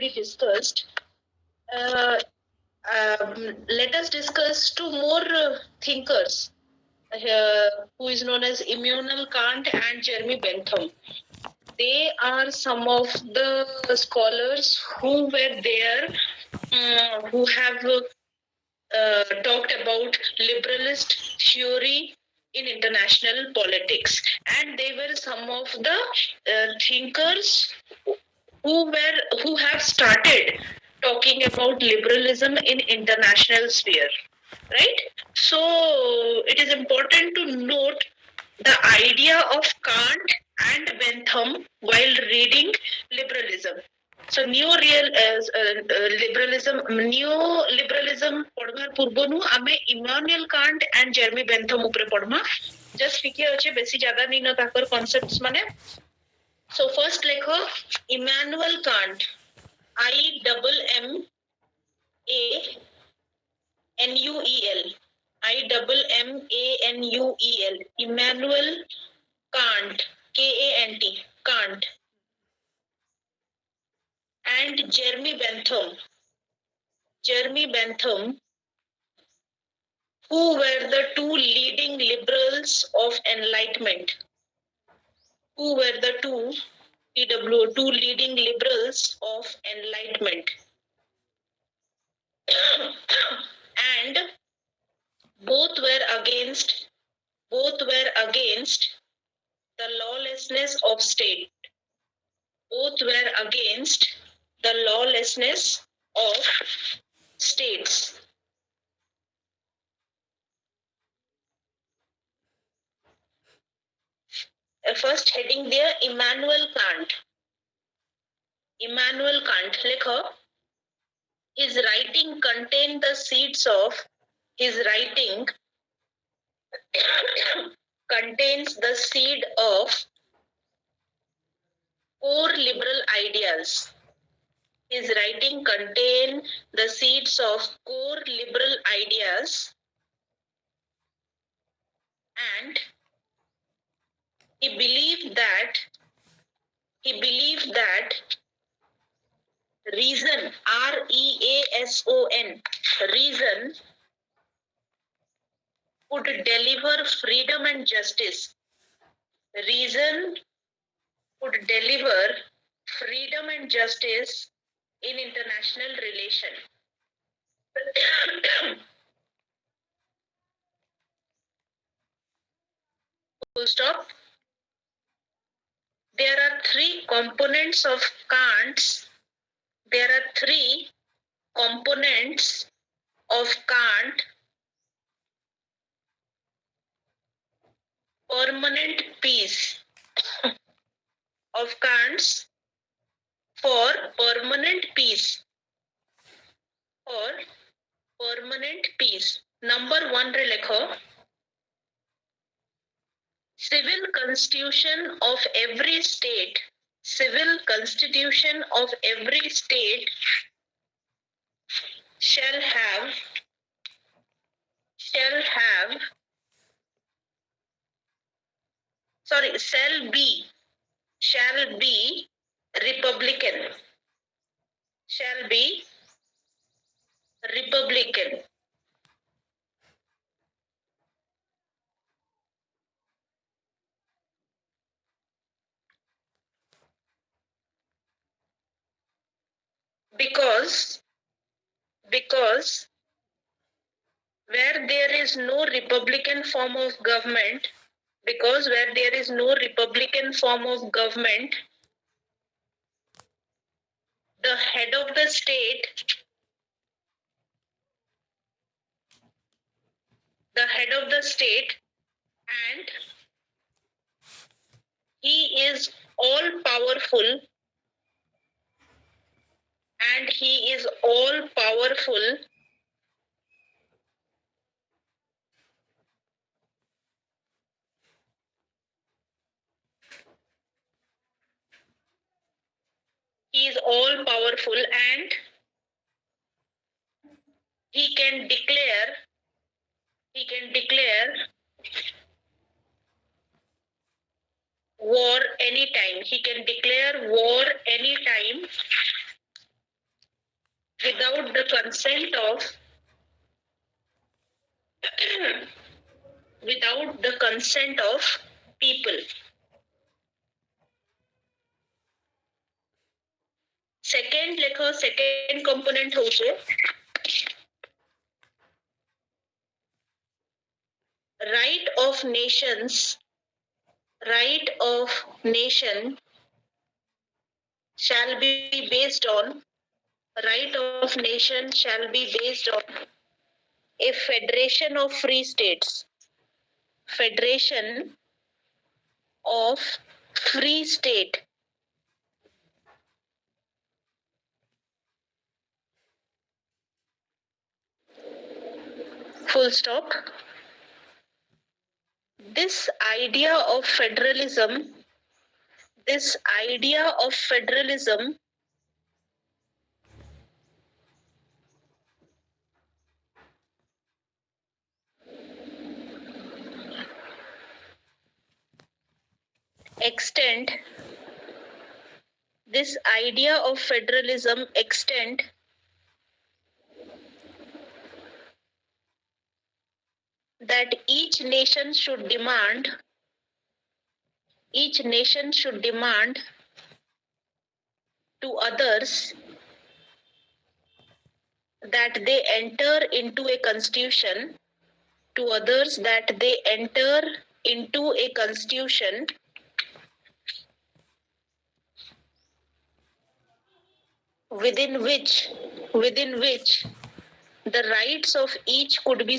already discussed. Let us discuss two more thinkers, who is known as Immanuel Kant and Jeremy Bentham. They are some of the scholars who were there, who have talked about liberalist theory in international politics, and they were some of the thinkers who have started talking about liberalism in international sphere, right? So it is important to note the idea of Kant and Bentham while reading liberalism. So neoliberalism पढ़वार पूर्वनु आमे Immanuel Kant and Jeremy Bentham ऊपर पढ़मा just लिखे अच्छे बेसी ज्यादा नहीं ना ताकर कॉन्सेप्ट्स माने. So first लेखो Immanuel Kant, IMMANUEL, IMMANUEL, Immanuel Kant, KANT, Kant, and Jeremy Bentham, who were the two leading liberals of enlightenment. Who were the two leading liberals of enlightenment. And both were against the lawlessness of state. Both were against the lawlessness of states. First heading there, Immanuel Kant. लिखो. His writing contained the seeds of contains the seed of core liberal ideas. His writing contained the seeds of core liberal ideas, and he believed that reason, REASON, reason would deliver freedom and justice. Reason would deliver freedom and justice in international relation. Full stop. There are three components of Kant's. Permanent peace. Of Kant's for permanent peace. Number 1 रे लिखो. Civil constitution of every state shall be Republican. Because where there is no Republican form of government, the head of the state and he is all powerful and he can declare war anytime. consent of without the consent of people. Second lekho second component hoche right of nation shall be based on right of nation shall be based on a federation of free states. Federation of free state. Full stop. This idea of federalism extend that each nation should demand to others that they enter into a constitution within which the rights of each could be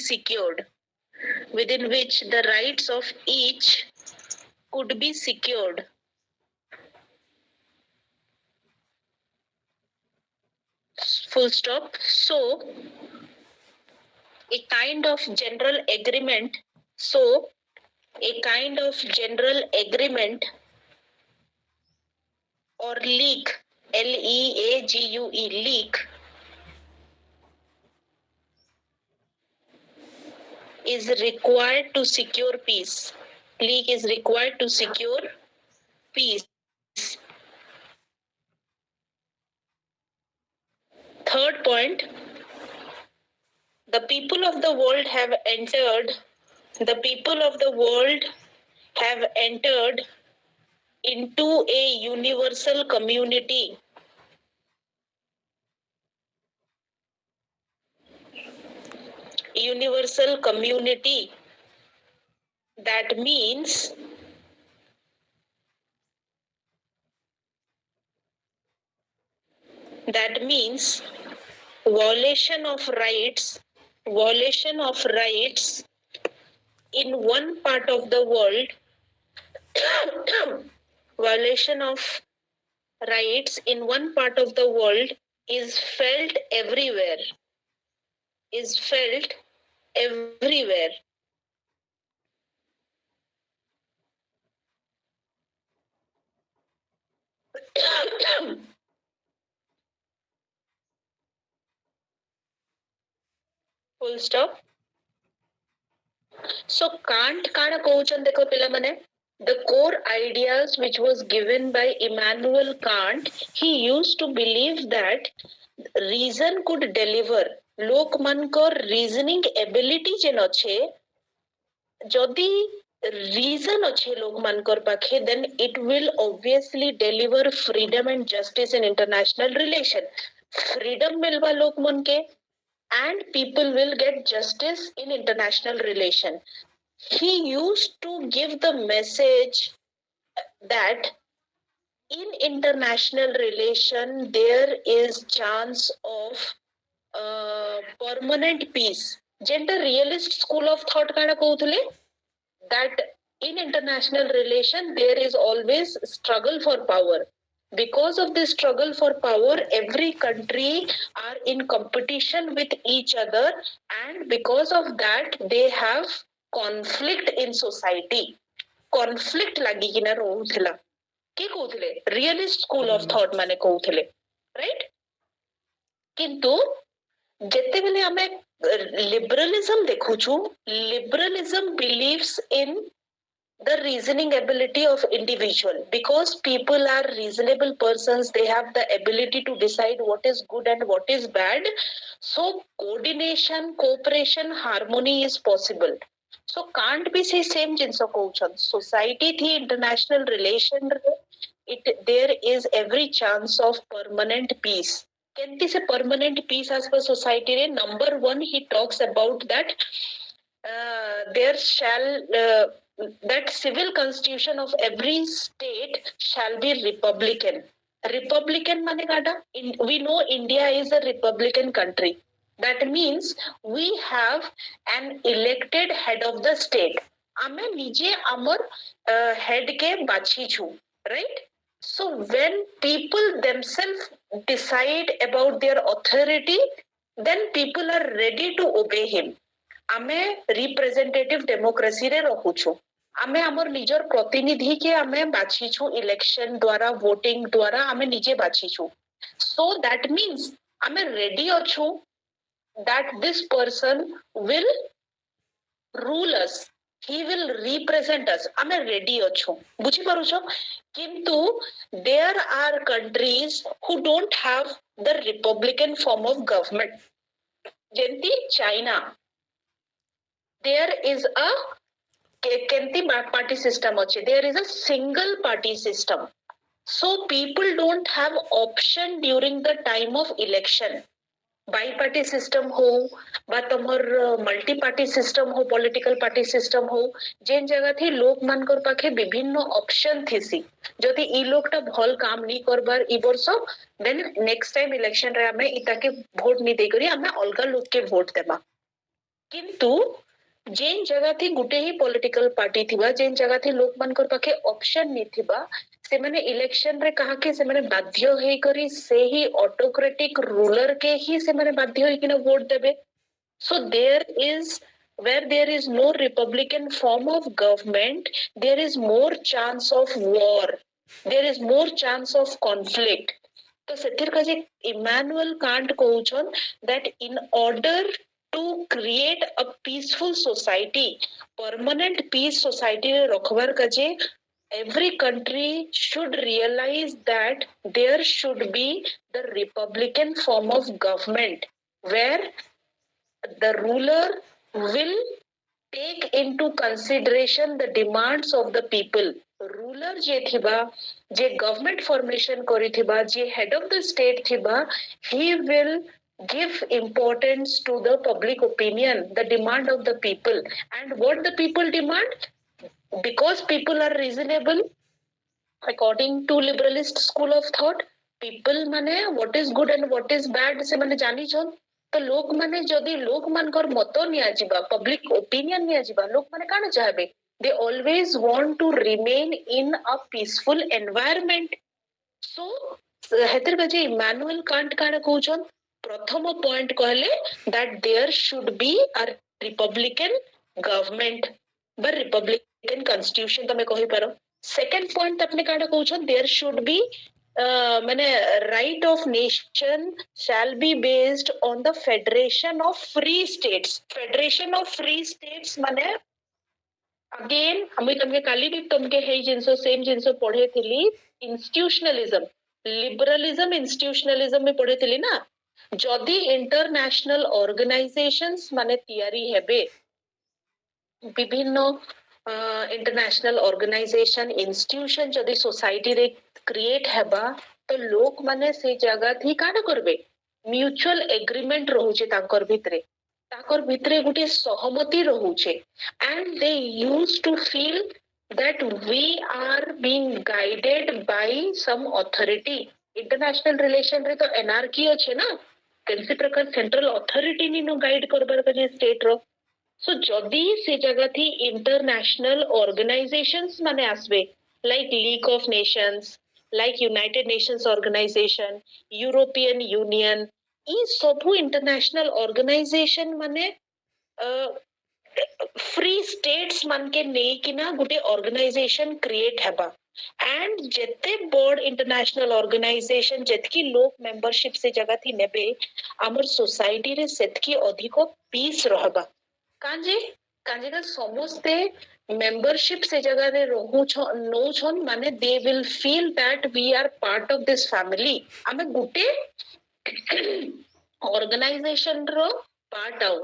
secured. Full stop. So, a kind of general agreement or league, LEAGUE, league, is required to secure peace. Third point, the people of the world have entered into a universal community. That means violation of rights in one part of the world is felt everywhere. Full stop. So Kant kana kହୁଛନ୍ତି ଦେଖ ପିଲାମାନେ, the core ideas which was given by Immanuel Kant, he used to believe that reason could deliver. लोक मानकर reasoning ability जेन अच्छे, जदि reason अच्छे लोक मानकर पाखे, then it will obviously deliver freedom and justice in international relation. Freedom मिलवा लोक मन के and people will get justice in international relation. He used to give the message that in international relation there is chance of permanent peace. Gender realist school of thought kind of that in international relation there is always struggle for power. Because of this struggle for power, every country are in competition with each other, and because of that they have conflict in society. Conflict ଲାଗିକିନା ରହୁଥିଲା. କିଏ କହୁଥିଲେ? Realist school of thought ମାନେ କହୁଥିଲେ, right? କିନ୍ତୁ ଯେତେବେଳେ ଆମେ liberalism ଦେଖୁଛୁ, liberalism believes in the reasoning ability of individual. Because people are reasonable persons, they have the ability to decide what is good and what is bad. So coordination, cooperation, harmony is possible. So can't be say same jinsa कहउछन society thi international relation there is every chance of permanent peace. Kenti se permanent peace as per society re number one he talks about that there shall that civil constitution of every state shall be republican. Republican mane kada? We know India is a republican country. That means we have an elected head of the state. Ame nije amar head ke bachi chu, right? So when people themselves decide about their authority, then people are ready to obey him. आमे representative democracy रे रहुछु. आमे हमर निजर प्रतिनिधि के आमे बाछीछु election द्वारा voting द्वारा आमे निजे बाछीछु. So that means आमे ready अछु that this person will rule us. He will represent us. आमे रेडी अछु. बुझी पारुछो? किंतु there are countries who don't have the republican form of government. जेंती China. There is a kenti party system ache. There is a single party system. So people don't have option during the time of election. Bi-party system ho ba tomar multi-party system ho, political party system ho, जेन जगह थी लोक मानकर पाखे विभिन्न option thesis. जदि ई लोकटा भल काम नी करबार ई वर्ष देन नेक्स्ट टाइम इलेक्शन रे हमें इताके वोट नी दे करी हमें अलगा लोक के वोट देबा. किंतु जेन जगह थी गुटे ही पॉलिटिकल पार्टी थिबा, जेन जगह थी लोक मानकर पाखे ऑप्शन नी थिबा, से माने इलेक्शन रे कहा के से माने बाध्य हे करी से ही ऑटोक्रेटिक रूलर के ही से माने बाध्य हे किना वोट देबे. So there is where there is no republican form of government, there is more chance of war, there is more chance of conflict. तो सेतिर काजे Immanuel Kant कहउछन that in order to create a peaceful society, permanent peace society रखवार काजे every country should realize that there should be the republican form of government where the ruler will take into consideration the demands of the people. Ruler je thiba, je government formation kori thiba, je head of the state thiba, he will give importance to the public opinion, the demand of the people. And what the people demand? Because people are reasonable, according to liberalist school of thought, people mane what is good and what is bad se mane jani chon. तो लोक माने जदि लोक मानकर मत निया जिबा, public opinion निया जिबा, लोक माने काना चाहबे? They always want to remain in a peaceful environment. So हेतर बजे Immanuel Kant काना कहउछन प्रथम पॉइंट कहले that there should be a republican government बा republican constitution तमे कहि पारो. सेकंड पॉइंट अपने काना कहउछन there should be माने right of nation shall be based on the federation of free states. Federation of free states माने again हमें तुमके काली भी तुमके हे जिनसो same जिनसो पढ़े थिली इंस्टीट्यूशनलिज्म, लिबरलिज्म इंस्टीट्यूशनलिज्म में पढ़े थिली ना. जदि इंटरनेशनल ऑर्गेनाइजेशंस माने तैयारी हेबे, विभिन्न इंटरनेशनल ऑर्गेनाइजेशन इंस्टीट्यूशन जदि सोसाइटी रे क्रिएट हेबा तो लोक माने से जगह थी काना करबे म्यूचुअल एग्रीमेंट रहउचे ताकर भितरे गुटे सहमति रहउचे and they use to feel that we are being guided by some authority. International relation रे तो एनार्की अच्छे ना, कैसे प्रकार सेंट्रल अथॉरिटी नी नो गाइड करबार कने स्टेट रो. सो जदी से जगह थी इंटरनेशनल ऑर्गेनाइजेशंस माने आसबे like league of nations, like united nations organisation, European union, ई सबु इंटरनेशनल ऑर्गेनाइजेशन माने फ्री स्टेट्स मान के नहीं कि ना गुटे ऑर्गेनाइजेशन क्रिएट हेबा एंड जेते बड़ इंटरनेशनल ऑर्गेनाइजेशन जेतकी लोक मेंबरशिप से जगह थी नेबे हमर सोसाइटी रे सेतकी अधिक पीस रहबा. कांजे काजेका समस्ते membership से जगह रे नौछन माने they will feel that we are part of this family. आमे गुटे organization रो part आउ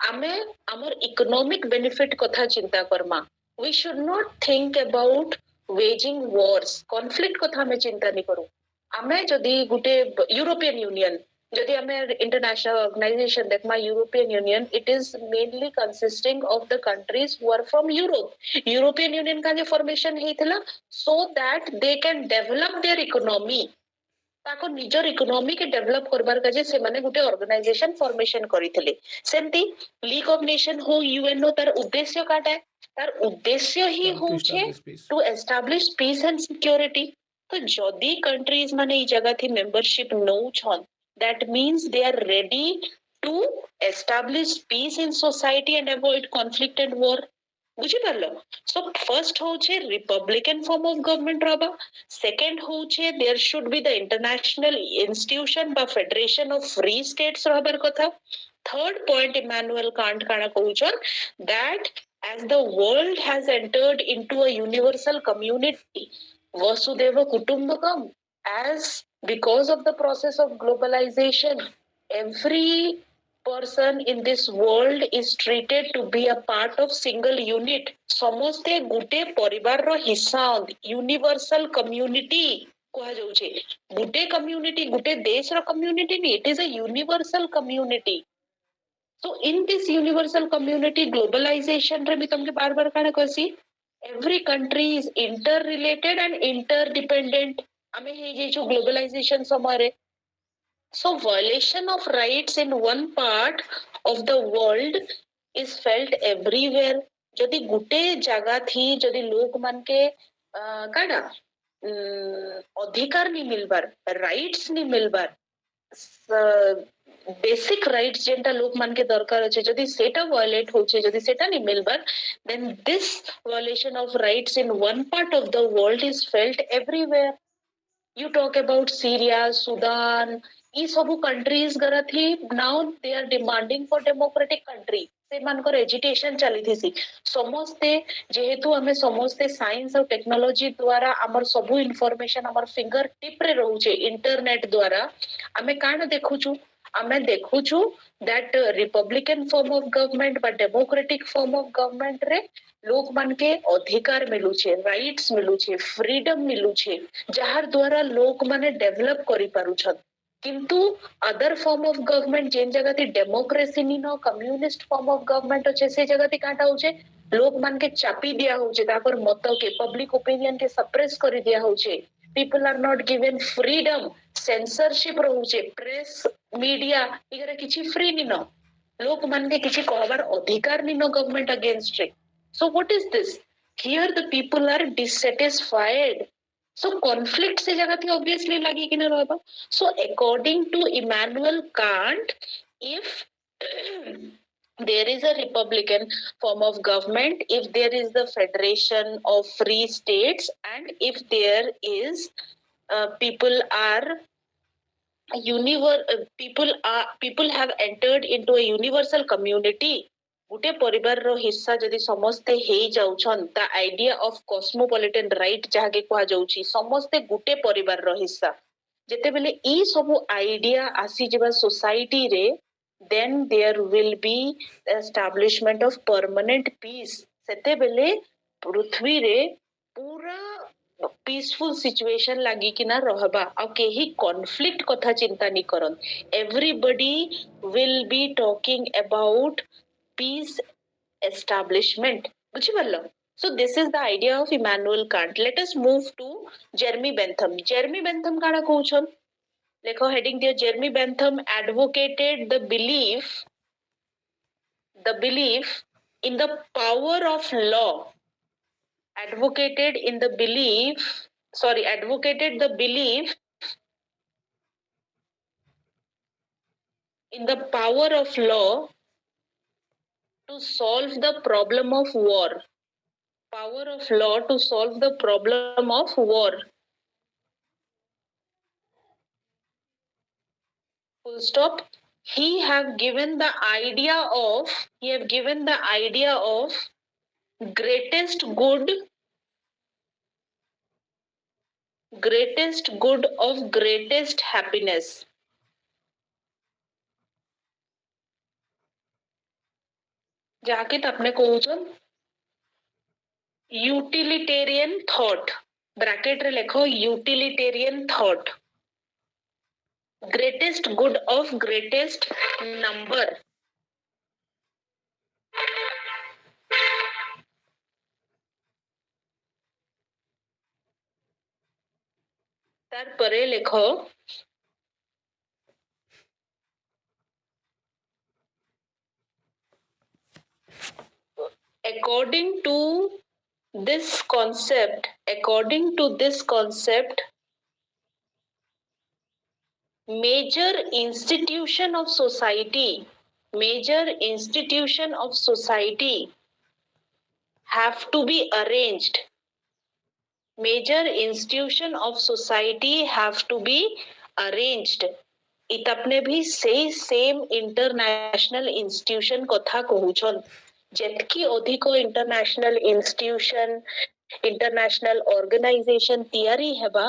आमे आमर economic benefit कथा चिंता Karma. We should not think about waging wars. Conflict कथा में चिंता नहीं करूं. आमे जदि गुटे European Union जदि आमे international organization देखमा European Union, it is mainly consisting of the countries who are from Europe. European Union का जो formation ହେଇଥିଲା so that they can develop their economy. ताको निजर इकोनॉमी के डेवलप करबार काजे से माने गुटे ऑर्गेनाइजेशन फॉर्मेशन करिथिले. सेमती लीग ऑफ नेशन हो यूएनओ तार उद्देश्य काटा है. तार उद्देश्य ही होचे to establish peace and security. तो जदी कंट्रीज माने ई जगह थी मेंबरशिप नो छन, that means they are ready to establish peace in society and avoid conflict and war. बुझिपारल. सो फर्स्ट होचे रिपब्लिकन फॉर्म ऑफ गवर्नमेंट रहबा. सेकेंड होचे there should be the international institution बा फेडरेशन ऑफ फ्री स्टेट्स रहबार कथा. Third point Immanuel Kant काना कहउछन that as the world has entered into a universal community vasudeva kutumbakam, as because of the process of globalization every person in this world is treated to be a part of single unit. ସମସ୍ତେ ଗୋଟେ ପରିବାରର ହିସ୍ସା. Universal community କୁହାଯାଉଛି. ଗୋଟେ community ଗୋଟେ ଦେଶର community ନି, it is a universal community. So in this universal community globalization रे भी तुमके बार बार काना कहसी every country is interrelated and interdependent. हमें हे जो globalization समरे. So violation of rights in one part of the world is felt everywhere. जदि गुटे जगह थी जदि लोक मान के काना अधिकार नहीं मिलबार, राइट्स नहीं मिलबार, बेसिक राइट्स जेंटा लोक मान के दरकार अछि जदि सेटा वायलेट होचे, जदि सेटा नहीं मिलबार, then this violation of rights in one part of the world is felt everywhere. You talk about Syria, Sudan, ये सबू countries गरा थी. Now they are demanding for democratic country. से मानकर एजिटेशन चली थी सी. समस्ते जेहेतु हमें समस्ते साइंस और टेक्नोलॉजी द्वारा हमर सबू इन्फॉर्मेशन हमर फिंगर टिप रे रहउचे इंटरनेट द्वारा. हमें कान देखुछु हमें देखुछु that Republican form of government बा डेमोक्रेटिक फॉर्म ऑफ गवर्नमेंट रे लोक मान के अधिकार मिलुछे, राइट्स मिलुछे, फ्रीडम मिलुछे, जहार द्वारा लोक माने डेवलप करि पारुछन. किंतु अदर फॉर्म ऑफ गवर्नमेंट जेन जगह थी डेमोक्रेसी नी नो कम्युनिस्ट फॉर्म ऑफ गवर्नमेंट अच्छे से जगह थी काटा होचे लोक मान के चापी दिया होचे, ताकर मत के पब्लिक ओपिनियन के सप्रेस करि दिया होचे. People are not given freedom, censorship रहउचे, प्रेस मीडिया इगरा किछि फ्री नी नो. लोक मान के किछि कहबार अधिकार नी नो गवर्नमेंट अगेंस्ट रे. So what is this? Here the people are dissatisfied. So conflict से जगह थी obviously लगी कि ना रहबा. So according to Immanuel Kant, if there is a republican form of government, if there is the federation of free states, and if there is people have entered into a universal community. गुटे परिवार रो हिस्सा जदि समस्ते हेई जाउछन, the idea of cosmopolitan right जहाके कुहा जाउछि समस्ते गुटे परिवार रो हिस्सा. जेते बेले ई सबु आइडिया आसी जेबा सोसाइटी रे, then there will be establishment of permanent peace. सेते बेले पृथ्वी रे पूरा पीसफुल सिचुएशन लागी कि ना रहबा आ केही कॉन्फ्लिक्ट कथा चिंता नहीं करन. Everybody will be talking about peace establishment. बुझिपारलो. So this is the idea of Immanuel Kant. Let us move to Jeremy Bentham. Jeremy Bentham काना कहउछन लेखो हेडिंग दियो. Jeremy Bentham advocated the belief in the power of law. Advocated the belief in the power of law to solve the problem of war. Power of law to solve the problem of war. Full stop. he have given the idea of greatest good of greatest happiness. जाके अपने कहूछन utilitarian thought bracket रे लिखो utilitarian thought greatest good of greatest number तार परे लिखो according to this concept major institution of society have to be arranged major institution of society have to be arranged इतपने भी same international institution कथा कहूछन जेतकी अधिको international institution international organisation तैयारी हेबा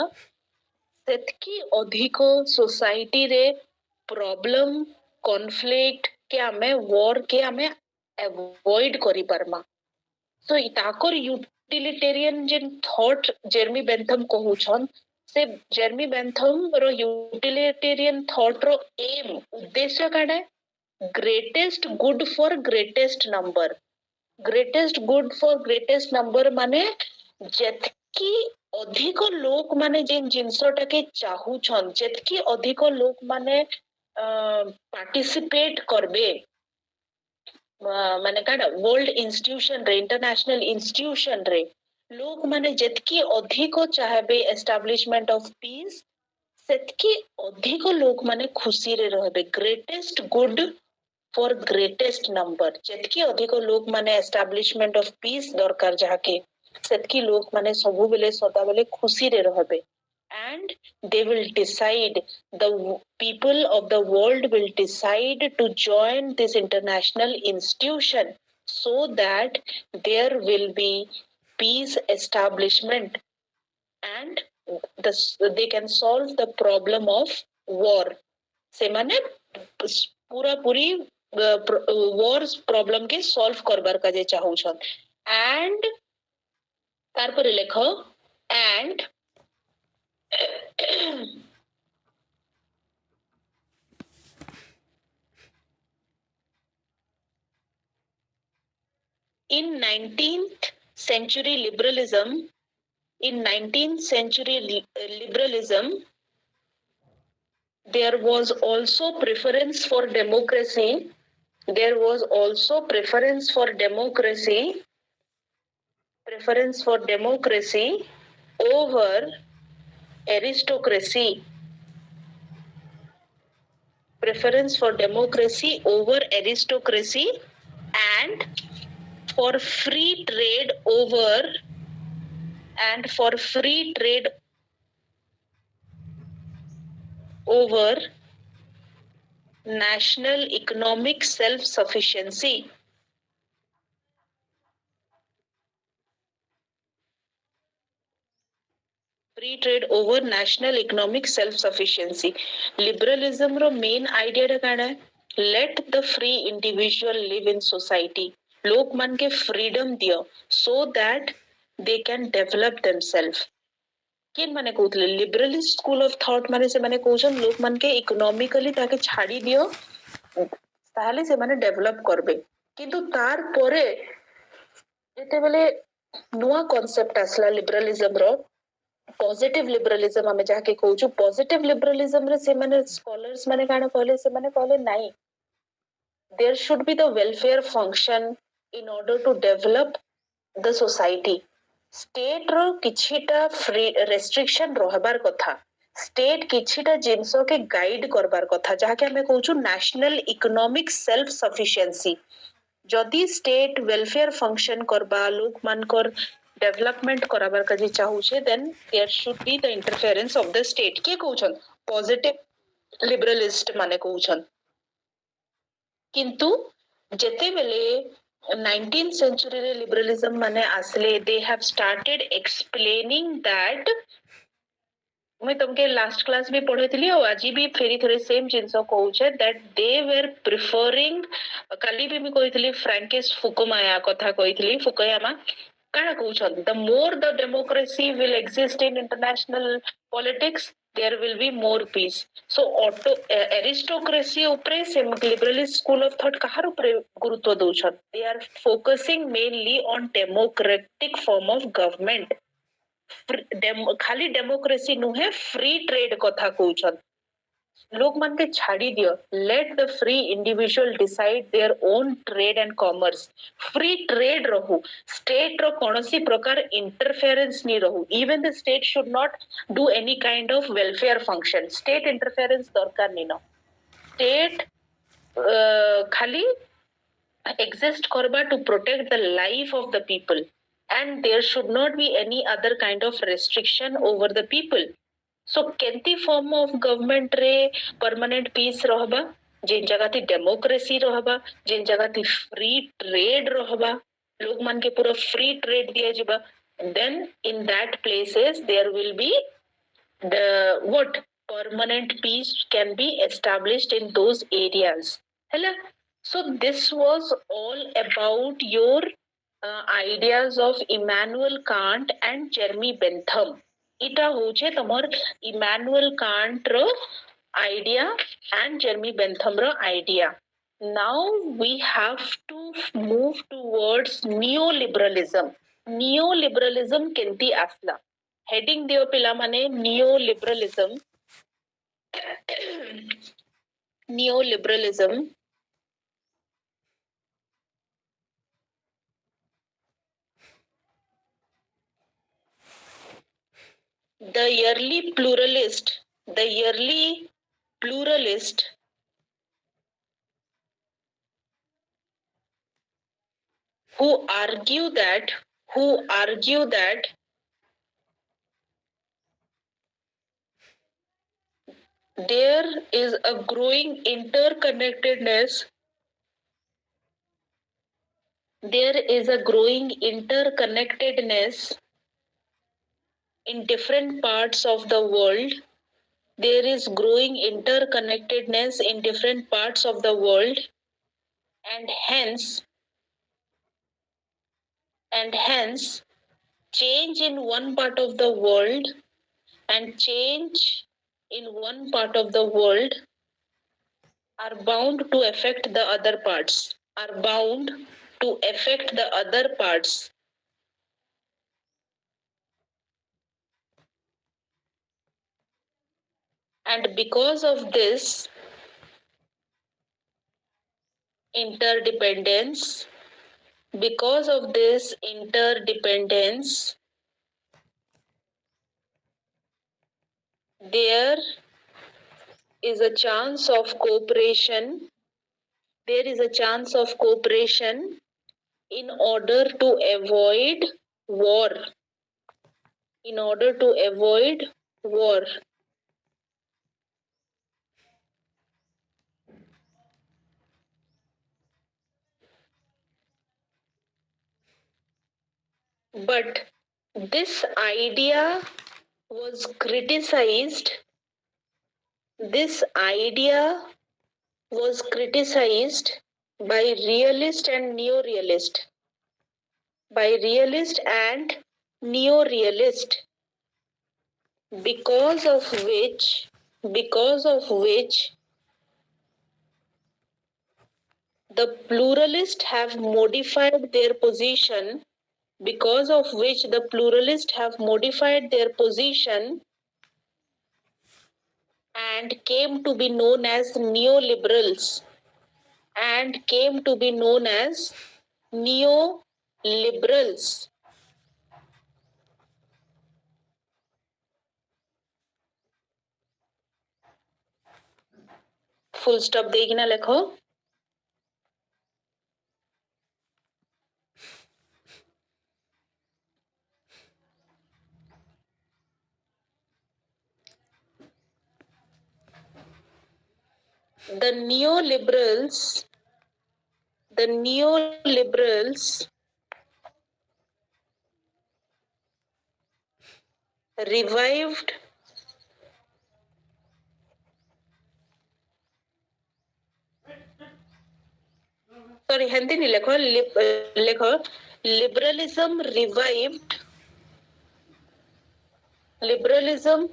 सेतकी अधिको society रे problem conflict के हमें वॉर के हमें avoid करि परमा सो इताकर यूटिलिटेरियन जेन थॉट जेरमी बेंथम कहूछन से जेरमी बेंथम रो यूटिलिटेरियन थॉट रो एम उद्देश्य काडे greatest good for greatest number माने जेतकी अधिक लोक माने जेन जिंसटा के चाहूछन जेतकी अधिक लोक माने पार्टिसिपेट करबे माने काडा वर्ल्ड इंस्टीट्यूशन रे इंटरनेशनल इंस्टीट्यूशन रे लोक माने जेतकी अधिक चाहबे एस्टैब्लिशमेंट ऑफ पीस सेतकी अधिक लोक माने खुशी रे रहबे greatest good for greatest number जेतकी अधिक लोक माने एस्टैब्लिशमेंट ऑफ पीस दरकार जाके सेतकी लोक माने सबु बेले सदा बेले खुशी रे रहबे and they will decide the people of the world will decide to join this international institution so that there will be peace establishment and they can solve the problem of war से माने पूरा पूरी war problem के solve करबार का जे चाहूछन and तार पर लिखो and in 19th century liberalism there was also preference for democracy over aristocracy and for free trade over national economic self-sufficiency. Free trade over national economic self-sufficiency. Liberalism row main idea काना है let the free individual live in society. लोग मन के freedom दियो so that they can develop themselves. किन माने कहूतले liberalist school of thought माने से माने कहउछन लोक मन के इकोनॉमिकली ताके छाडी दियो ताले से माने डेवलप करबे किंतु तार परे जेते बेले नुवा कांसेप्ट आसला लिबरलिज्म रो पॉजिटिव लिबरलिज्म हमें जाके कहउछु पॉजिटिव लिबरलिज्म रे से माने स्कॉलर्स माने काना कहले नाही there should be the welfare function in order to develop the society. State रो किछिटा फ्री रेस्ट्रिक्शन रहबार कथा स्टेट किछिटा जिंसो के गाइड करबार कथा जहा के हमें कहउछु नेशनल इकोनॉमिक सेल्फ सफिशिएंसी जदी स्टेट वेलफेयर फंक्शन करबा लोक मानकर डेवलपमेंट कराबार का जे चाहूछे then there should be the interference of the state के कहउछन पॉजिटिव लिबरलिस्ट माने कहउछन किंतु जेते बेले 19th century रे लिबरलिज्म माने आसले they have started explaining that मैं तुमके लास्ट क्लास भी पढ़ेଥିଲି और आज भी फेरी थोड़े सेम जिंस कहूचे that they were preferring काली भी मैं कहଥିଲି फ्रैंकिस फुकुमाया कथा कहଥିଲି फुकुयामा काना कहउछन the more the democracy will exist in international politics there will be more peace so aristocracy उपरे से liberalist school of thought कहार उपरे गुरुत्व दउछन they are focusing mainly on democratic form of government खाली democracy नुहे free trade कथा कहउछन लोग मान के छाड़ी दियो let the free individual decide their own trade and commerce free trade रहू स्टेट रो कोनोसी प्रकार इंटरफेरेंस नहीं रहू even the state should not do any kind of welfare function state interference दरकार नहीं न स्टेट खाली exist करबा to protect the life of the people and there should not be any other kind of restriction over the people so केंती form of government रे permanent peace रहबा जिन जगह थी democracy रहबा जिन जगह थी free trade रहबा लोग मान के पूरा free trade दिया जिबा then in that places there will be the what permanent peace can be established in those areas hello so this was all about your ideas of Immanuel Kant and Jeremy Bentham इटा होचे तमर Immanuel Kant row idea and Jeremy Bentham row idea now we have to move towards neoliberalism केंती आसला heading दियो पिला माने neoliberalism the yearly pluralist who argue that there is a growing interconnectedness in different parts of the world there is growing interconnectedness in different parts of the world and hence change in one part of the world are bound to affect the other parts and because of this interdependence there is a chance of cooperation in order to avoid war but this idea was criticized by realist and neo-realist because of which the pluralists have modified their position and came to be known as neoliberals full stop देखना लिखो the neoliberals the neoliberals revived Hindi नहीं लिखो liberalism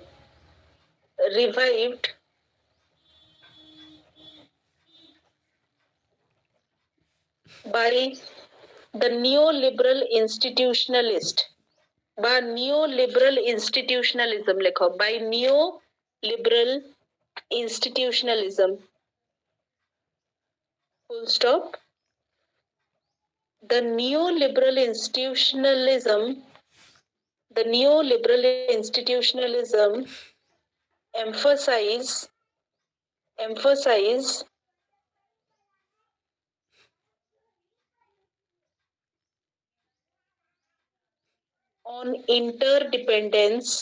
revived by the neoliberal institutionalist by neoliberal institutionalism लिखो by neoliberal institutionalism full stop the neoliberal institutionalism emphasize on interdependence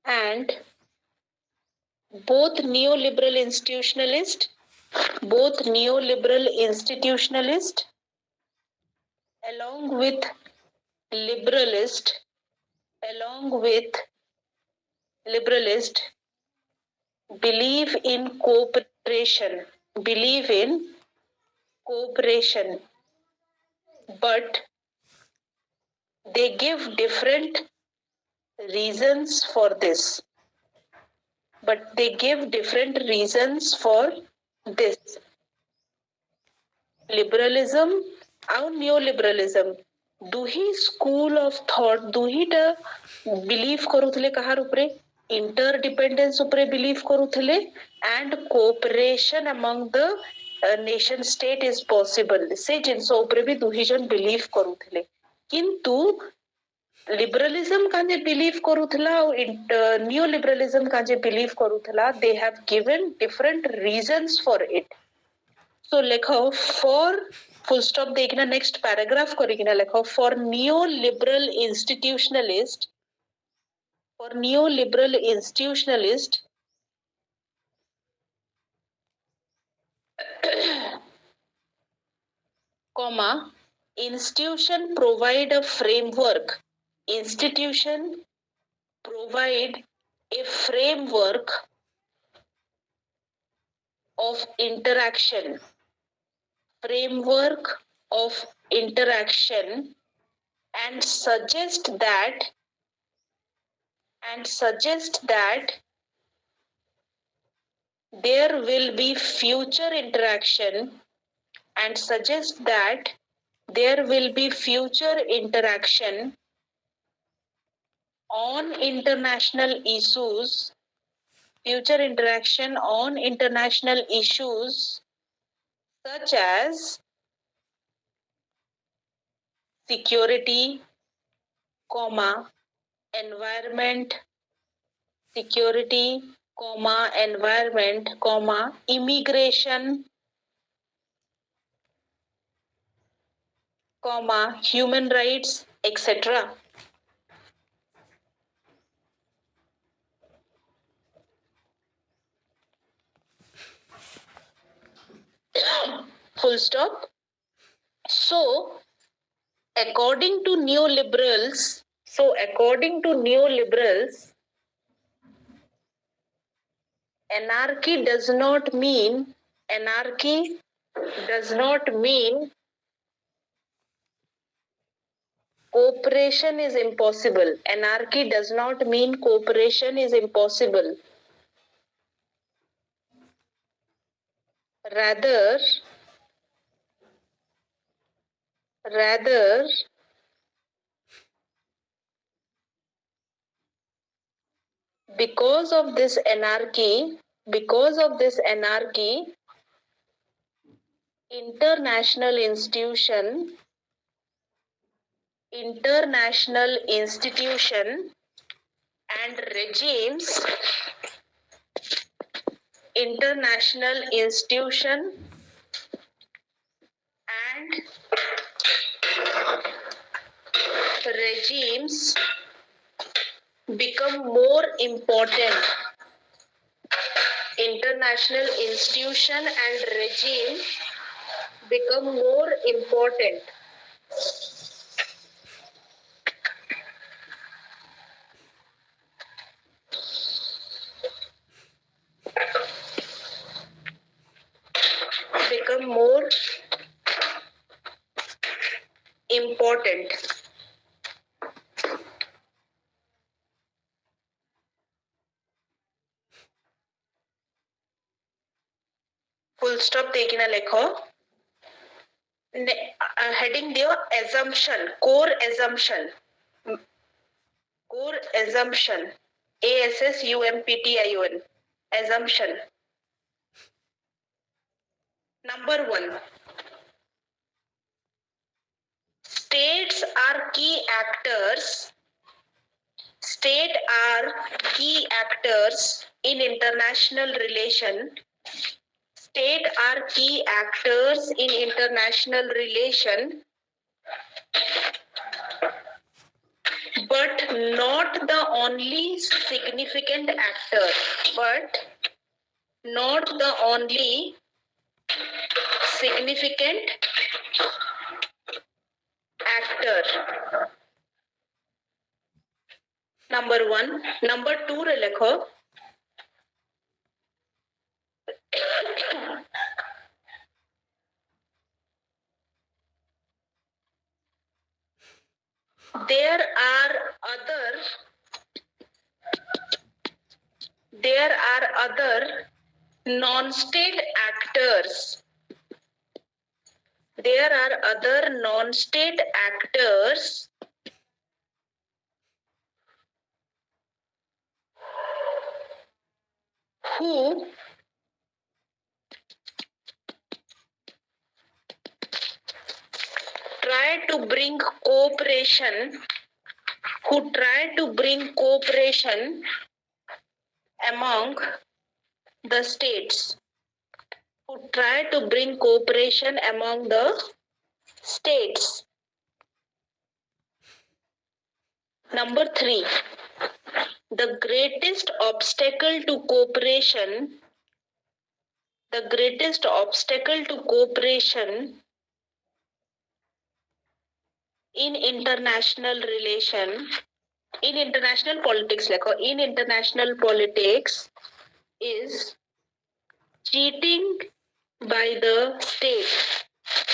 and both neoliberal institutionalist along with liberalist believe in cooperation but they give different reasons for this liberalism ଆଉ neoliberalism दुही school of thought दुहीटा believe करूथिले कहार उपरे interdependence उपरे believe करूथिले and cooperation among the nation state is possible से जिनस उपरे भी दुही जन बिलीव करूथिले किंतु लिबरलिज्म काजे बिलीव करूथला और नियोलिबरलिज्म काजे बिलीव करूथला they have given different reasons for it So लिखो for full stop देखना next paragraph करेगिना लिखो for neoliberal institutionalist comma institution provide a framework of interaction and suggest that there will be future interaction on international issues such as security, environment, immigration, human rights, etc. Full stop. So, according to neoliberals, anarchy does not mean cooperation is impossible. Anarchy does not mean cooperation is impossible. Rather, because of this anarchy, international institution and regimes become more important. International institution and regime become more important. Become more important. Full stop देखना लिखो. Heading दियो assumption, core assumption. Core assumption. ASSUMPTION. Assumption. Number 1. States are key actors. States are key actors in international relation. States are key actors in international relation, but not the only significant actor. But not the only significant actor. Number 1. Number 2 रे लिखो. There are other non-state actors. There are other non-state actors who try to bring cooperation among the states. Who try to bring cooperation among the states. Number 3. The greatest obstacle to cooperation in international politics is cheating by the state.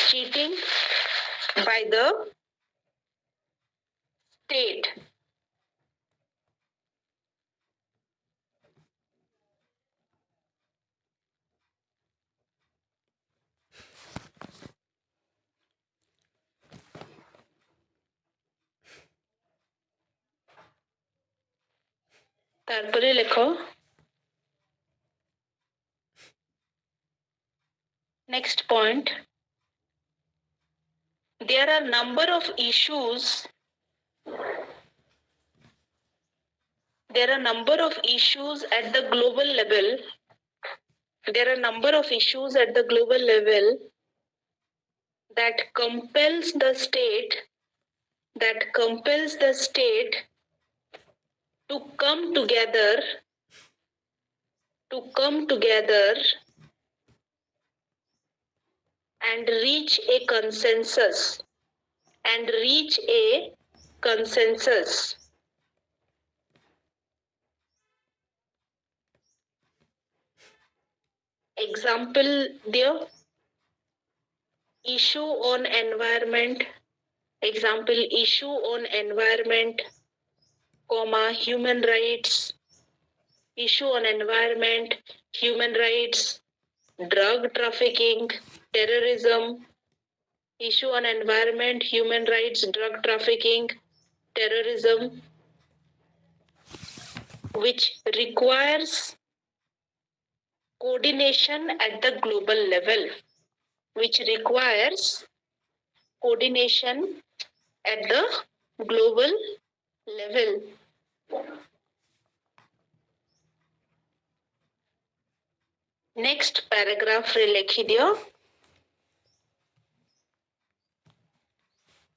Cheating by the state. তারপরে লেখো. Next point. There are number of issues. There are number of issues at the global level. There are number of issues at the global level that compels the state to come together and reach a consensus. Example दियो. Issue on environment, human rights. Issue on environment, human rights, drug trafficking, terrorism. Issue on environment, human rights, drug trafficking, terrorism, which requires coordination at the global level. Next paragraph रे लिखी दियो.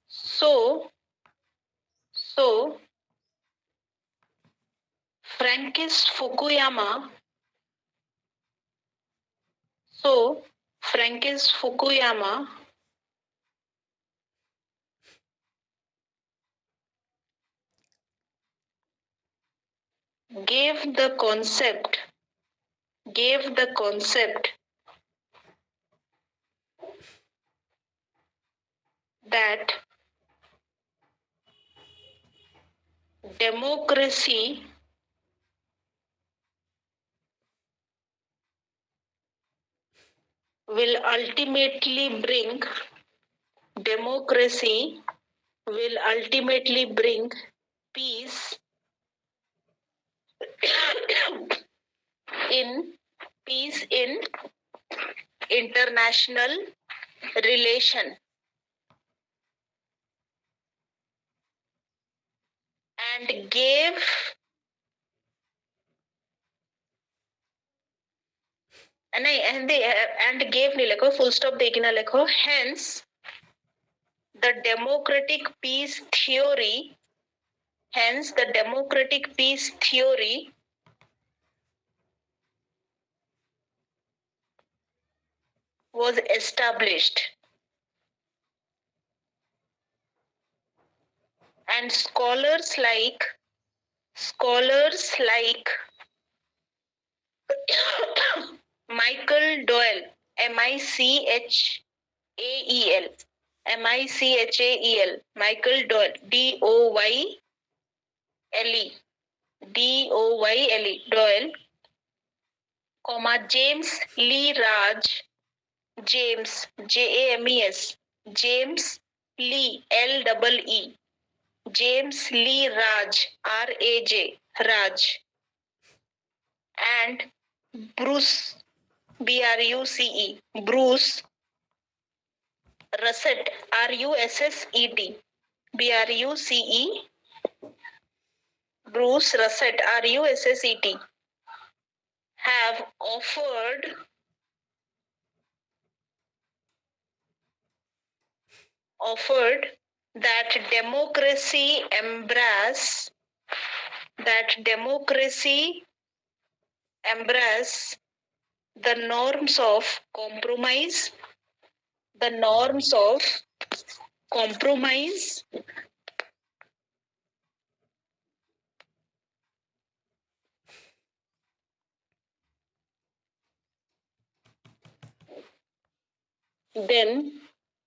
So Francis Fukuyama. So Francis Fukuyama gave the concept that democracy will ultimately bring peace in international relation, and gave नहीं लिखो, full stop देके ना लिखो. Hence the democratic peace theory was established, and scholars like Michael Doyle, Michael, Michael Doyle, Doyle, Doyle, James Lee Raj, James James Lee Lee, James Lee Raj Raj, Raj, and Bruce Bruce Bruce Russet Russet, Bruce Russet Russet have offered that democracy embrace the norms of compromise, then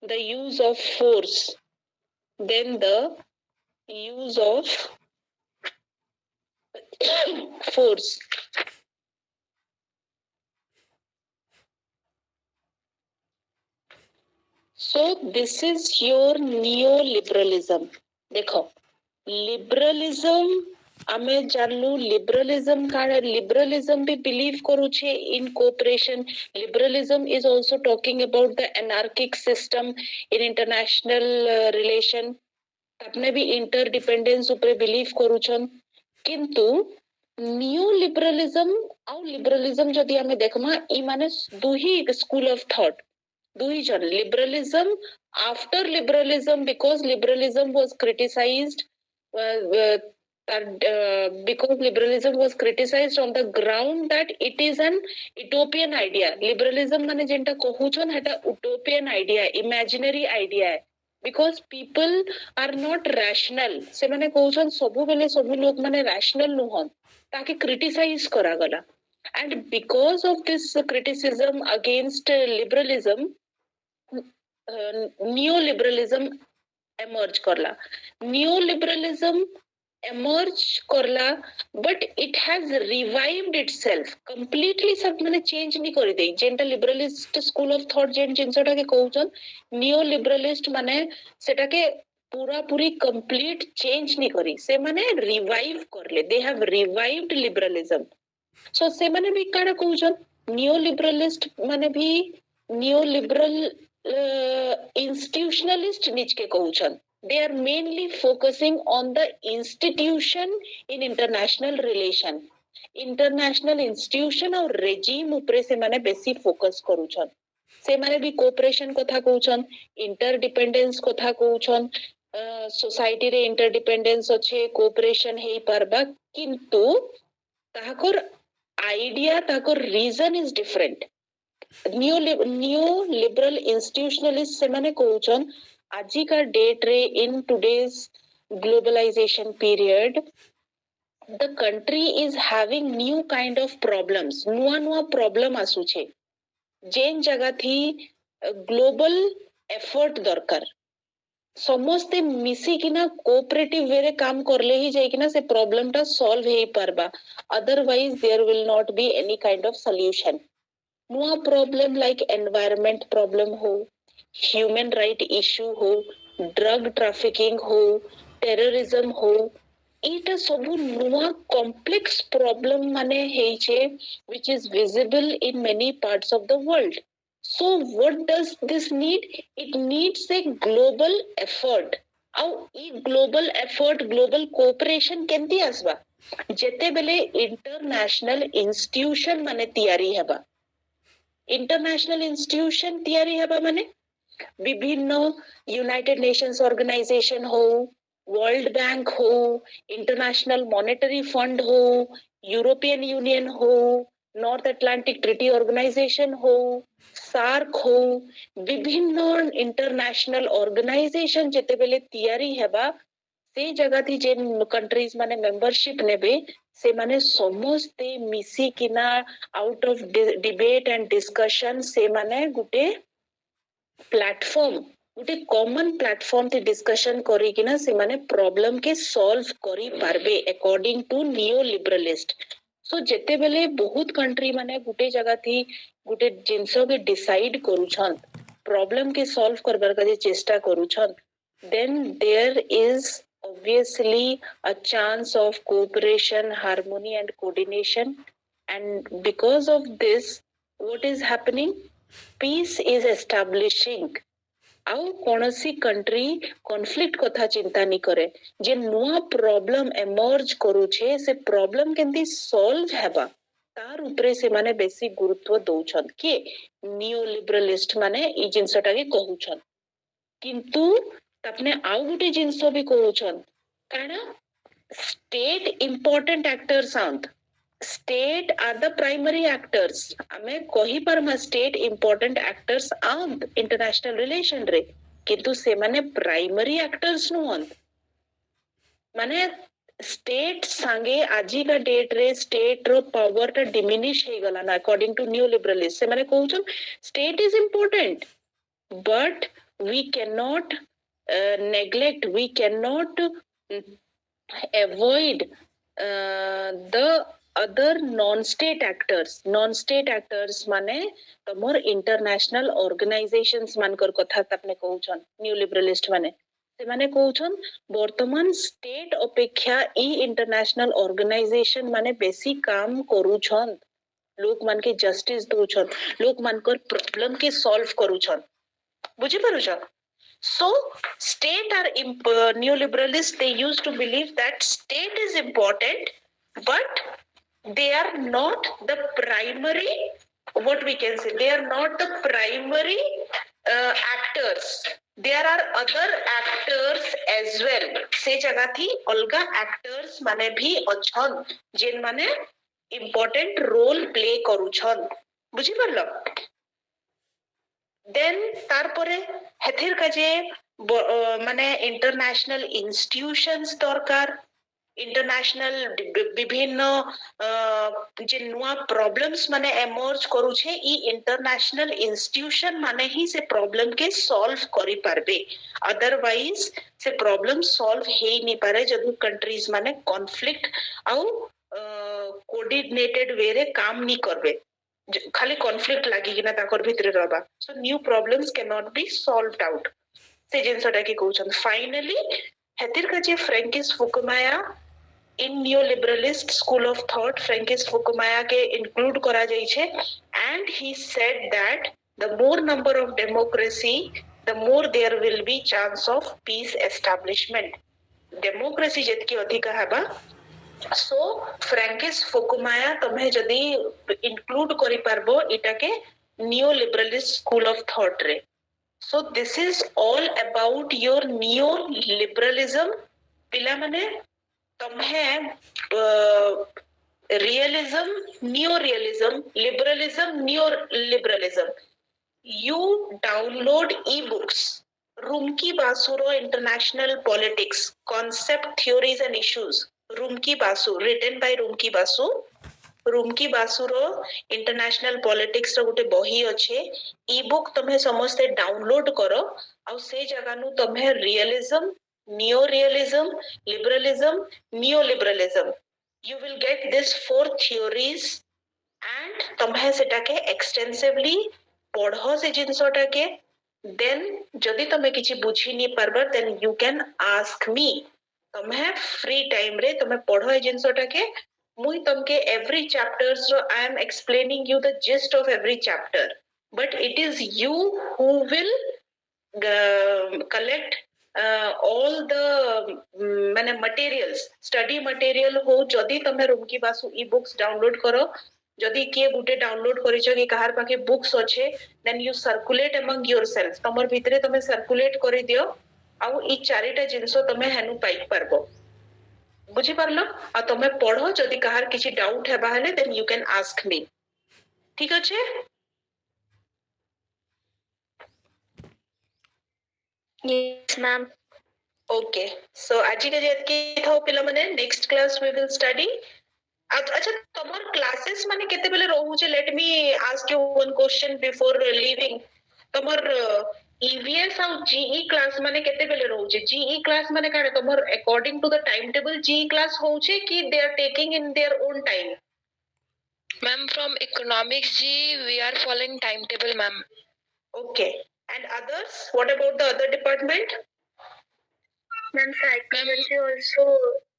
the use of force, force. So this is your neoliberalism. देखो, liberalism आमे जानलु liberalism काना liberalism भी believe करूछे in cooperation. Liberalism is also talking about the anarchic system in international relation. आपने भी interdependence ऊपर believe करूछन. किंतु neoliberalism और liberalism जदि आमे देखमा ई माने दुही school of thought. Duhijan, liberalism, after liberalism, because liberalism was criticized, because liberalism was criticized on the ground that it is an utopian idea. Liberalism mane jenta kohuchon heta utopian idea, imaginary idea. Because people are not rational. Se mane kohuchon sobu bele sobu log mane rational nuhon. Take criticize karagala. And because of this criticism against liberalism, neoliberalism emerge करला. Neoliberalism emerge करला, but it has revived itself completely. सब मैंने change नहीं करी दे. जेंटा liberalist school of thought जें जिनसोटा के कहूचन neoliberalist माने सेटा के पूरा पूरी complete change नहीं करी. से माने revive करले. They have revived liberalism. So से माने भी काड़ा कहूचन neoliberalist माने भी neoliberal institutionalist निच के कहूचन. They are mainly focusing on the institution in international relation. International institution और regime ऊपरे से माने बेसी focus करूचन. से माने भी cooperation कथा कहूचन, interdependence कथा कहूचन, society रे interdependence अच्छे cooperation है पारबा. किंतु ताहाकोर आइडिया ताहाकोर reason is different new liberal institutionalist से माने कहउछन आजि का डेट रे in today's globalisation period the country is having new kind of problems नुआ problem आसुछे जेन जगह थी ग्लोबल एफर्ट दरकार समस्ते मिसी किना कोऑपरेटिव वे रे काम करले ही जाई किना से प्रॉब्लम टा सॉल्व हेई परबा otherwise there will not be any kind of solution नुआ प्रॉब्लम लाइक एनवायरनमेंट प्रॉब्लम हो ह्यूमन राइट इश्यू हो ड्रग ट्रैफिकिंग हो टेररिज्म हो एटा सबु नुआ कॉम्प्लेक्स प्रॉब्लम माने हेइछे which is visible in many parts of the world so what does this need it needs a global effort ଆଉ ଇ global effort global cooperation केंती आसबा जेते बेले इंटरनेशनल इंस्टीट्यूशन माने तैयारी हेबा इंटरनेशनल इंस्टीट्यूशन तैयारी हेबा माने विभिन्न यूनाइटेड नेशंस ऑर्गेनाइजेशन हो वर्ल्ड बैंक हो इंटरनेशनल मॉनेटरी फंड हो यूरोपियन यूनियन हो नॉर्थ अटलांटिक ट्रीटी ऑर्गेनाइजेशन हो सार्क हो विभिन्न इंटरनेशनल ऑर्गेनाइजेशन जेते बेले तैयारी हेबा से जगह थी जेन कंट्रीज माने मेंबरशिप नेबे से माने समस्ते मिसी किना out of debate and discussion से माने गुटे प्लेटफॉर्म गुटे कॉमन प्लेटफॉर्म ते डिस्कशन करी किना से माने प्रॉब्लम के सॉल्व करी पारबे अकॉर्डिंग टू नियो लिबरलिस्ट सो जेते बेले बहुत कंट्री माने गुटे जगह थी गुटे जिंसो के डिसाइड करूछन प्रॉब्लम के सॉल्व करबार का चेष्टा करूछन then there is obviously a chance of cooperation harmony and coordination and because of this what is happening peace is establishing ଆଉ କୌଣସି कंट्री कॉन्फ्लिक्ट कथा चिंता नहीं करे जे नुआ प्रॉब्लम एमर्ज करूछे से प्रॉब्लम केंती सॉल्व हेबा तार उपरे से माने बेसी गुरुत्व दउछन के नियो लिबरलिस्ट माने ई जिंसटा के कहउछन किंतु तपने आउ गुटे जिंस भी कहउछन काना स्टेट इंपोर्टेंट एक्टर्स आंत state are the primary actors हमें कही परमा स्टेट इंपोर्टेंट एक्टर्स आंत इंटरनेशनल रिलेशन रे किंतु से माने प्राइमरी एक्टर्स नुहंत माने स्टेट संगे आजी का डेट रे स्टेट रो पावर टा डिमिनिश हे गला ना अकॉर्डिंग टू न्यू लिबरलिस्ट से माने कहउछन state is important but we cannot neglect we cannot avoid the other non-state actors माने तमोर इंटरनेशनल ऑर्गेनाइजेशंस मानकर कथा तपने कहउछन न्यू लिबरलिस्ट माने से माने कहउछन वर्तमान स्टेट अपेक्षा ई इंटरनेशनल ऑर्गेनाइजेशन माने बेसी काम करूछन लोक मान के जस्टिस दोछन लोक मानकर प्रॉब्लम के सॉल्व करूछन बुझी पारुछ so state are neoliberalists they used to believe that state is important but they are not the primary what we can say they are not the primary actors there are other actors as well से जगह थी अलगा actors माने भी अछन जेन माने important role play करूछन बुझी पारलो then तार परे हेथिर का जे माने इंटरनेशनल इंस्टीट्यूशंस दरकार इंटरनेशनल विभिन्न जे नुआ प्रॉब्लम्स माने एमर्ज करूछे ई इंटरनेशनल इंस्टीट्यूशन माने ही से प्रॉब्लम के सॉल्व करि पारबे अदरवाइज से प्रॉब्लम सॉल्व हेई नि पारे जदु कंट्रीज माने कॉन्फ्लिक्ट आउ कोऑर्डिनेटेड वे रे काम नि करबे खाली कॉन्फ्लिक्ट लागी कि ना ताकर भितरे रहबा so new problems can not be solved out से जिनसटा की कहउछन फाइनली हेतिर का जे Francis Fukuyama in neoliberalist school of thought Francis Fukuyama के इंक्लूड करा जाई छे and he said that the more number of democracy the more there will be chance of peace establishment democracy जेतकी अधिका हेबा सो फ्रैंकिस फुकुमाया तमे जदी include करि पारबो इटा के neoliberalist school of thought रे so this is all about your neoliberalism पिला माने तमे realism, neo-realism, liberalism, neo-liberalism. You download ebooks. Rumki Basuro International Politics, Concept, Theories and Issues. Rumki Basu, written by Rumki Basu. Rumki बासुर international politics रो गोटे बही अच्छे ई book तुम्हें समस्ते डाउनलोड करो आ से जगह नु तुम्हें realism neo realism liberalism neo liberalism you will get this four theories and तुम्हें सेटा के एक्सटेंसिवली पढ़ो से जिनसटा के देन जदि तुम्हें किछि बुझी नि परबर then you can ask me तुम्हें फ्री टाइम रे तुम्हें पढ़ो ए जिनसटा के मुई तमके every chapters I am explaining you the gist of every chapter but it is you who will collect all the माने materials study material हो जदि तमे रुमकी बासु ई बुक्स डाउनलोड करो जदि किए गुटे डाउनलोड करिछ कि कहार पाके बुक्स अच्छे then you circulate among yourself तमर भितरे तमे circulate करि दियो आउ ई चारिटा जिंसो तमे हेनु पाई परबो बुझी पारलो आ तमे पढ़ो जदि कहार किछि डाउट हेबा हेले then you can ask me ठीक अछि यस मैम ओके सो आजि के जेत की थाओ पिला माने next class we will study अच्छा तमर क्लासेस माने केते बेले रहू छे let me ask you one question before leaving तमर EVS और GE क्लास माने केते बेले रहू छे GE क्लास माने काने तमर according to the time table GE class होउ छे कि they are taking in their own time ma'am from economics जी we are following time table ma'am okay and others what about the other department ma'am psychology also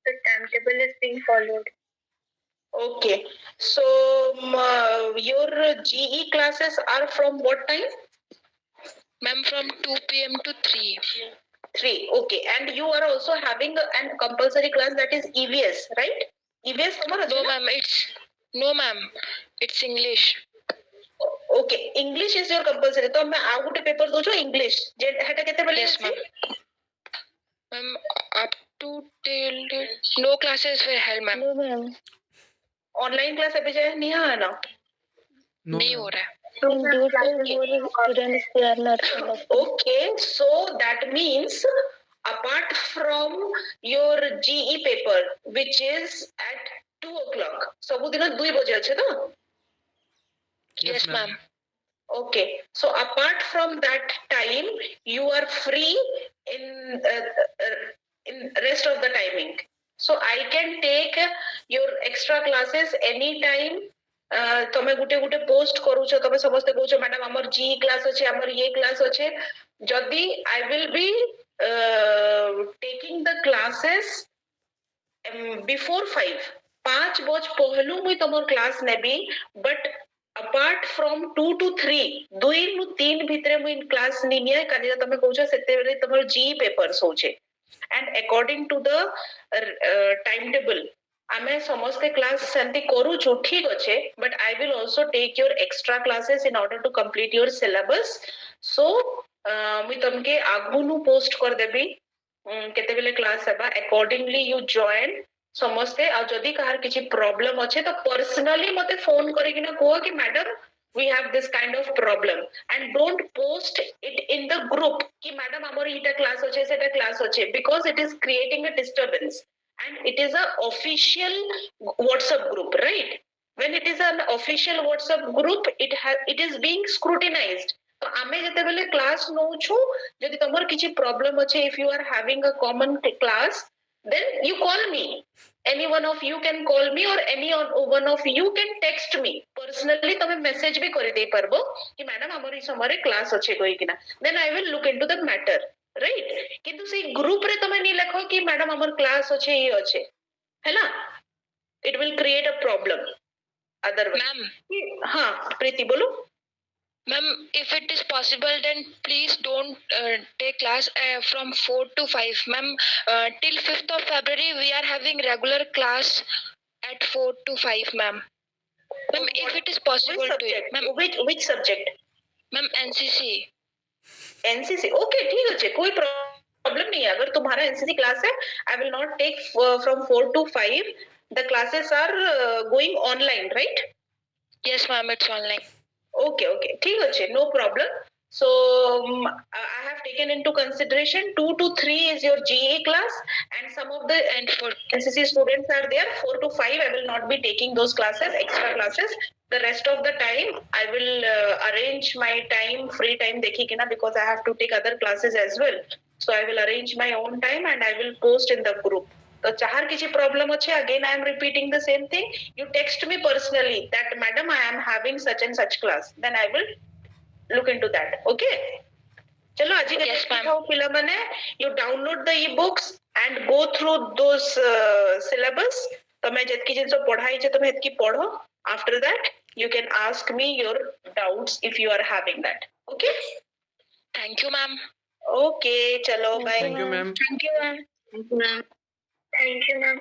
the time table is being followed okay so your GE classes are from what time ma'am from 2 PM to 3 okay and you are also having an compulsory class that is EVS right EVS tomar no ma'am it's English okay English is your compulsory to मैं आ गुटे paper दो छो English जे हेटा केते बेले yes ma'am up to till no classes were held ma'am no ma'am online class अभी जाए नहीं है ना नहीं हो रहा है okay so that means apart from your GE paper which is at 2 o'clock सब दिन 2 बजे अच्छे तो yes ma'am okay so apart from that time you are free in rest of the timing so I can take your extra classes anytime तमे गुटे गुटे post करूछ तमे समस्त कहूछ madam हमर जी class अछि हमर ये क्लास अछि जदी I will be taking the classes before 5 बज पहलू मुई तमर class navy but apart from 2 to 3 2 नु 3 भितरे मुई क्लास निनिया कानी तमे कहूछ सेते बेले तमर जी पेपर्स होचे and according to the timetable आमे समस्त क्लास सेंती करू छु ठीक अच्छे but I will also take your extra classes in order to complete your syllabus so मुई तमके आगु नु पोस्ट कर देबी केते बेले क्लास हेबा अकॉर्डिंगली यू जॉइन समस्ते आ जदी कहार किछि प्रॉब्लम अच्छे तो पर्सनली मते फोन करी कि ना को कि madam we have this kind of problem and don't post it in the group कि मैडम हमर इटा क्लास अच्छे सेटा क्लास अच्छे because it is creating a disturbance and it is a official WhatsApp group right when it is an official WhatsApp group it is being scrutinized तो आमे जते बेले क्लास नो छु जदि तमर किछि प्रॉब्लम अच्छे if you are having a common class then you call me any one of you can call me or any one of you can text me personally तमे मैसेज भी करि दे परबो कि मैडम हमर ई समय क्लास अच्छे कोइ किना then I will look into the matter right किंतु से ग्रुप रे तमे नि लिखो कि मैडम हमर क्लास अच्छे ई अच्छे हैला it will create a problem otherwise ma'am हां प्रीति बोलो ma'am if it is possible then please don't take class from 4 to 5 ma'am till 5th of February we are having regular class at 4 to 5 ma'am if it is possible to it ma'am which subject ma'am NCC okay ठीक अछि कोई problem नहीं है. अगर तुम्हारा NCC class है, I will not take from 4 to 5. The classes are going online, right? Yes, ma'am, it's online. Okay, ठीक अच्छे, no problem. So I have taken into consideration 2 to 3 is your GE class, and some of the NCC students are there. 4 to 5 I will not be taking those classes, extra classes. The rest of the time I will arrange my time, free time देखिए ना, because I have to take other classes as well. So I will arrange my own time and I will post in the group. तो चाहर किसी problem अच्छे, again I am repeating the same thing. You text me personally that madam I am having such and such class, then I will look into that. Okay, चलो आज Yes, ma'am. पिला माने you download the e-books and go through those syllabus. તમે જેટકી જીନିસો પઢાઈ છે તમે એટલી પઢો. After that you can ask me your doubts if you are having that. Okay, Thank you, ma'am. okay, चलो bye. Thank you, ma'am. Thank you, ma'am. Thank you, ma'am. Thank you, ma'am.